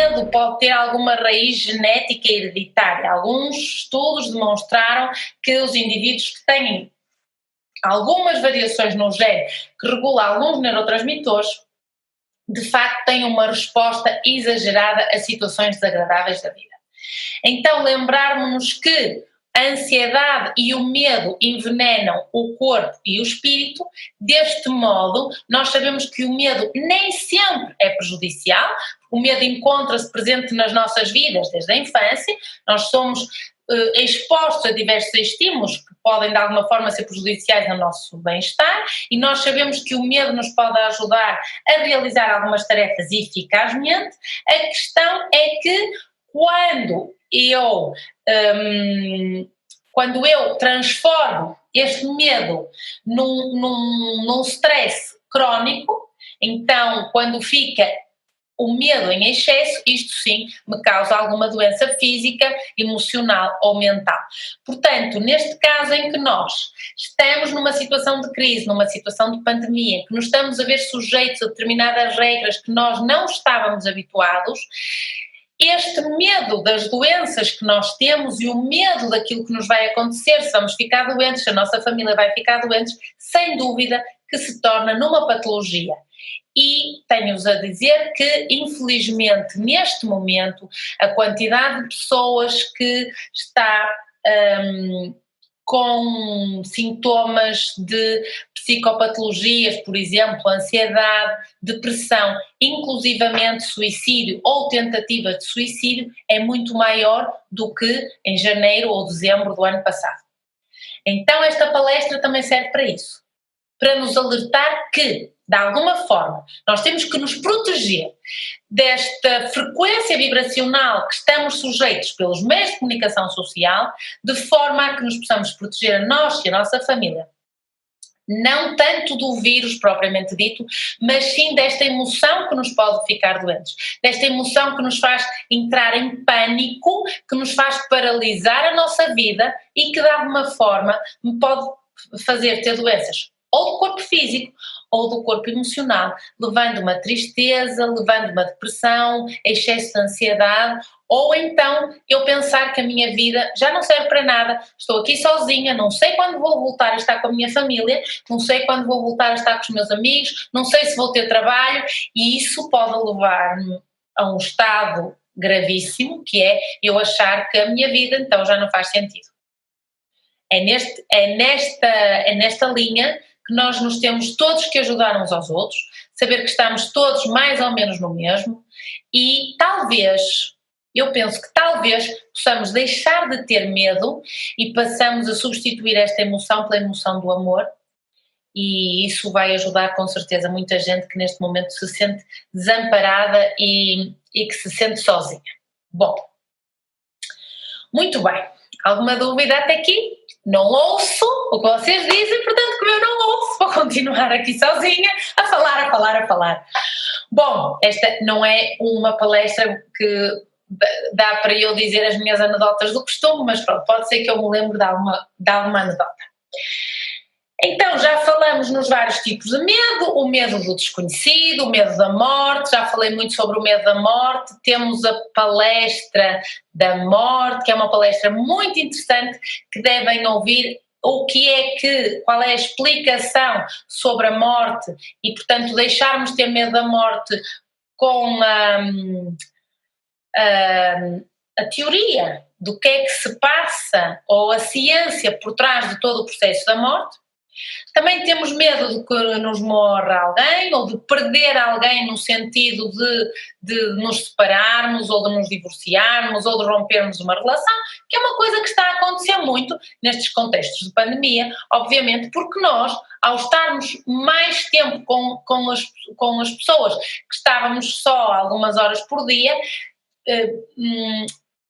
medo pode ter alguma raiz genética e hereditária. Alguns estudos demonstraram que os indivíduos que têm algumas variações no gene que regula alguns neurotransmissores, de facto têm uma resposta exagerada a situações desagradáveis da vida. Então, lembrarmos-nos que a ansiedade e o medo envenenam o corpo e o espírito. Deste modo, nós sabemos que o medo nem sempre é prejudicial. O medo encontra-se presente nas nossas vidas desde a infância. Nós somos expostos a diversos estímulos que podem de alguma forma ser prejudiciais no nosso bem-estar, e nós sabemos que o medo nos pode ajudar a realizar algumas tarefas eficazmente. A questão é que quando eu transformo este medo num stress crónico, então quando fica o medo em excesso, isto sim me causa alguma doença física, emocional ou mental. Portanto, neste caso em que nós estamos numa situação de crise, numa situação de pandemia, que nos estamos a ver sujeitos a determinadas regras que nós não estávamos habituados, este medo das doenças que nós temos e o medo daquilo que nos vai acontecer, se vamos ficar doentes, se a nossa família vai ficar doentes, sem dúvida que se torna numa patologia. E tenho-vos a dizer que, infelizmente, neste momento, a quantidade de pessoas que está com sintomas de psicopatologias, por exemplo, ansiedade, depressão, inclusivamente suicídio ou tentativa de suicídio, é muito maior do que em janeiro ou dezembro do ano passado. Então esta palestra também serve para isso, para nos alertar que, de alguma forma, nós temos que nos proteger desta frequência vibracional que estamos sujeitos pelos meios de comunicação social, de forma a que nos possamos proteger a nós e a nossa família. Não tanto do vírus propriamente dito, mas sim desta emoção que nos pode ficar doentes, desta emoção que nos faz entrar em pânico, que nos faz paralisar a nossa vida e que de alguma forma me pode fazer ter doenças ou do corpo físico ou do corpo emocional, levando uma tristeza, levando uma depressão, excesso de ansiedade, ou então eu pensar que a minha vida já não serve para nada, estou aqui sozinha, não sei quando vou voltar a estar com a minha família, não sei quando vou voltar a estar com os meus amigos, não sei se vou ter trabalho, e isso pode levar-me a um estado gravíssimo, que é eu achar que a minha vida então já não faz sentido. É nesta linha que nós nos temos todos que ajudar uns aos outros, saber que estamos todos mais ou menos no mesmo, e talvez, eu penso que talvez possamos deixar de ter medo e passamos a substituir esta emoção pela emoção do amor, e isso vai ajudar com certeza muita gente que neste momento se sente desamparada e que se sente sozinha. Bom, muito bem, alguma dúvida até aqui? Não ouço o que vocês dizem, portanto, como eu não ouço, vou continuar aqui sozinha a falar. Bom, esta não é uma palestra que dá para eu dizer as minhas anedotas do costume, mas pronto, pode ser que eu me lembre de alguma anedota. Então, já falamos nos vários tipos de medo, o medo do desconhecido, o medo da morte, já falei muito sobre o medo da morte, temos a palestra da morte, que é uma palestra muito interessante, que devem ouvir qual é a explicação sobre a morte e, portanto, deixarmos de ter medo da morte com a teoria do que é que se passa ou a ciência por trás de todo o processo da morte. Também temos medo de que nos morra alguém ou de perder alguém no sentido de nos separarmos ou de nos divorciarmos ou de rompermos uma relação, que é uma coisa que está a acontecer muito nestes contextos de pandemia, obviamente porque nós, ao estarmos mais tempo com as pessoas que estávamos só algumas horas por dia,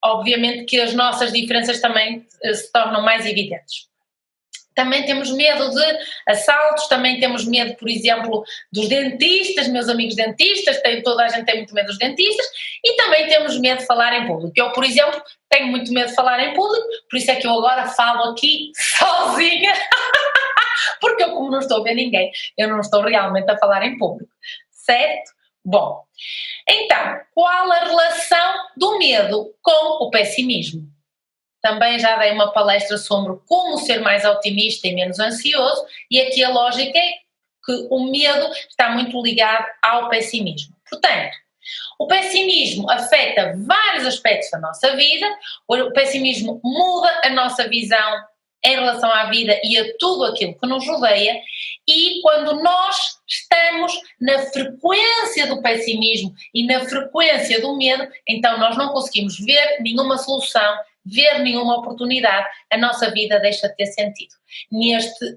obviamente que as nossas diferenças também se tornam mais evidentes. Também temos medo de assaltos, também temos medo, por exemplo, dos dentistas, meus amigos dentistas, toda a gente tem muito medo dos dentistas, e também temos medo de falar em público. Eu, por exemplo, tenho muito medo de falar em público, por isso é que eu agora falo aqui sozinha, porque eu, como não estou a ver ninguém, eu não estou realmente a falar em público, certo? Bom, então, qual a relação do medo com o pessimismo? Também já dei uma palestra sobre como ser mais otimista e menos ansioso, e aqui a lógica é que o medo está muito ligado ao pessimismo. Portanto, o pessimismo afeta vários aspectos da nossa vida, o pessimismo muda a nossa visão em relação à vida e a tudo aquilo que nos rodeia, e quando nós estamos na frequência do pessimismo e na frequência do medo, então nós não conseguimos ver nenhuma solução, ver nenhuma oportunidade, a nossa vida deixa de ter sentido.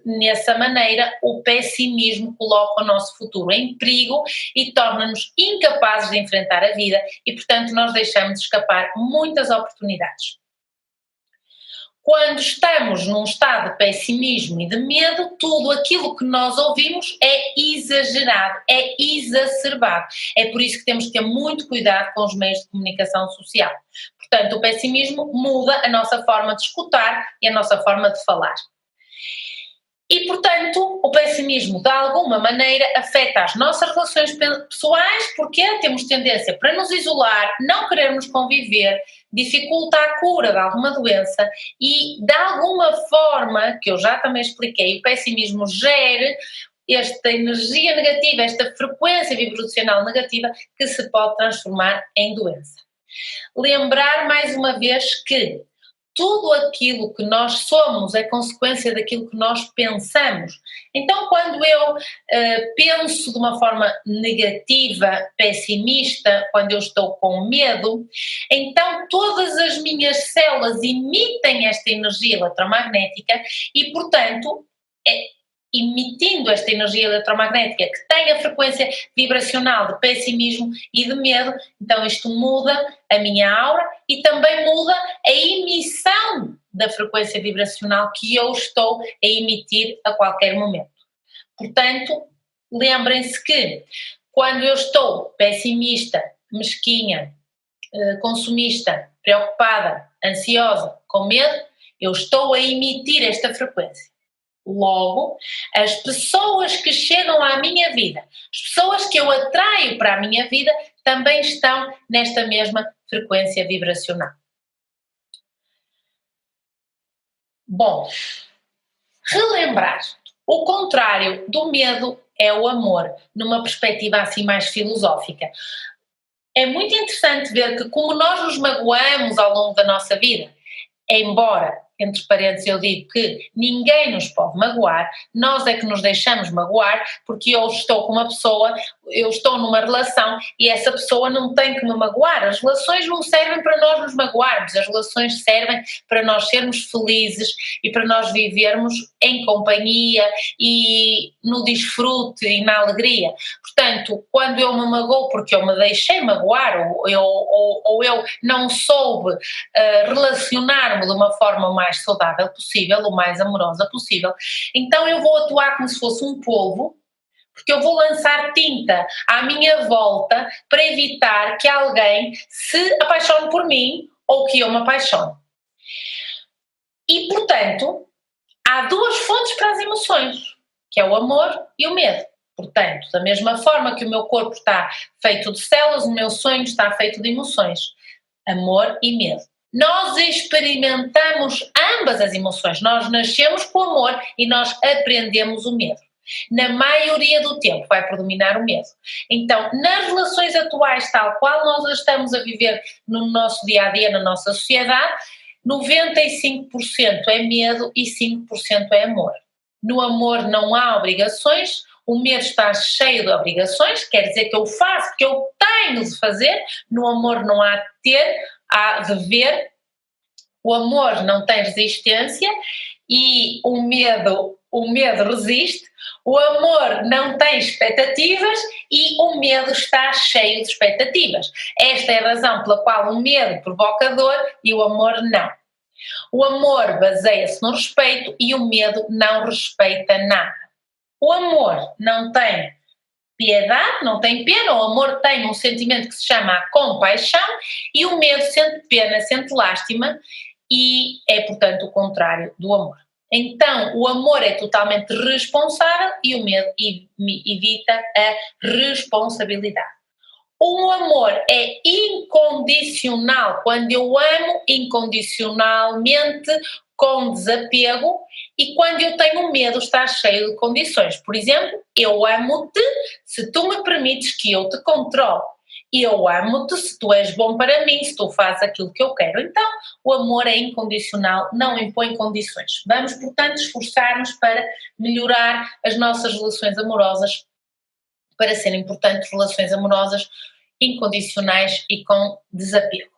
Nessa maneira, o pessimismo coloca o nosso futuro em perigo e torna-nos incapazes de enfrentar a vida e, portanto, nós deixamos de escapar muitas oportunidades. Quando estamos num estado de pessimismo e de medo, tudo aquilo que nós ouvimos é exagerado, é exacerbado. É por isso que temos que ter muito cuidado com os meios de comunicação social. Portanto, o pessimismo muda a nossa forma de escutar e a nossa forma de falar. E, portanto, o pessimismo, de alguma maneira, afeta as nossas relações pessoais, porque temos tendência para nos isolar, não querermos conviver, dificulta a cura de alguma doença e, de alguma forma, que eu já também expliquei, o pessimismo gera esta energia negativa, esta frequência vibracional negativa que se pode transformar em doença. Lembrar mais uma vez que tudo aquilo que nós somos é consequência daquilo que nós pensamos. Então, quando eu penso de uma forma negativa, pessimista, quando eu estou com medo, então todas as minhas células emitem esta energia eletromagnética e, portanto, emitindo esta energia eletromagnética que tem a frequência vibracional de pessimismo e de medo, então isto muda a minha aura e também muda a emissão da frequência vibracional que eu estou a emitir a qualquer momento. Portanto, lembrem-se que quando eu estou pessimista, mesquinha, consumista, preocupada, ansiosa, com medo, eu estou a emitir esta frequência. Logo, as pessoas que chegam à minha vida, as pessoas que eu atraio para a minha vida, também estão nesta mesma frequência vibracional. Bom, relembrar. O contrário do medo é o amor, numa perspectiva assim mais filosófica. É muito interessante ver que como nós nos magoamos ao longo da nossa vida, embora, entre parênteses, eu digo que ninguém nos pode magoar, nós é que nos deixamos magoar, porque eu estou com uma pessoa, eu estou numa relação e essa pessoa não tem que me magoar. As relações não servem para nós nos magoarmos, as relações servem para nós sermos felizes e para nós vivermos em companhia e no desfrute e na alegria. Portanto, quando eu me magoo porque eu me deixei magoar ou eu não soube relacionar-me de uma forma mais saudável possível, o mais amorosa possível, então eu vou atuar como se fosse um polvo, porque eu vou lançar tinta à minha volta para evitar que alguém se apaixone por mim ou que eu me apaixone. E, portanto, há duas fontes para as emoções, que é o amor e o medo. Portanto, da mesma forma que o meu corpo está feito de células, o meu sonho está feito de emoções, amor e medo. Nós experimentamos ambas as emoções, nós nascemos com o amor e nós aprendemos o medo. Na maioria do tempo vai predominar o medo. Então, nas relações atuais, tal qual nós estamos a viver no nosso dia-a-dia, na nossa sociedade, 95% é medo e 5% é amor. No amor não há obrigações, o medo está cheio de obrigações, quer dizer que eu faço o que eu tenho de fazer, no amor não há de ter, há dever, o amor não tem resistência e o medo resiste, o amor não tem expectativas e o medo está cheio de expectativas. Esta é a razão pela qual o medo provoca dor e o amor não. O amor baseia-se no respeito e o medo não respeita nada. O amor não tem piedade, não tem pena, o amor tem um sentimento que se chama compaixão e o medo sente pena, sente lástima e é, portanto, o contrário do amor. Então, o amor é totalmente responsável e o medo evita a responsabilidade. O amor é incondicional, quando eu amo incondicionalmente, com desapego, e quando eu tenho medo, está cheio de condições. Por exemplo, eu amo-te se tu me permites que eu te controle. Eu amo-te se tu és bom para mim, se tu fazes aquilo que eu quero. Então, o amor é incondicional, não impõe condições. Vamos, portanto, esforçar-nos para melhorar as nossas relações amorosas, para serem, portanto, relações amorosas incondicionais e com desapego.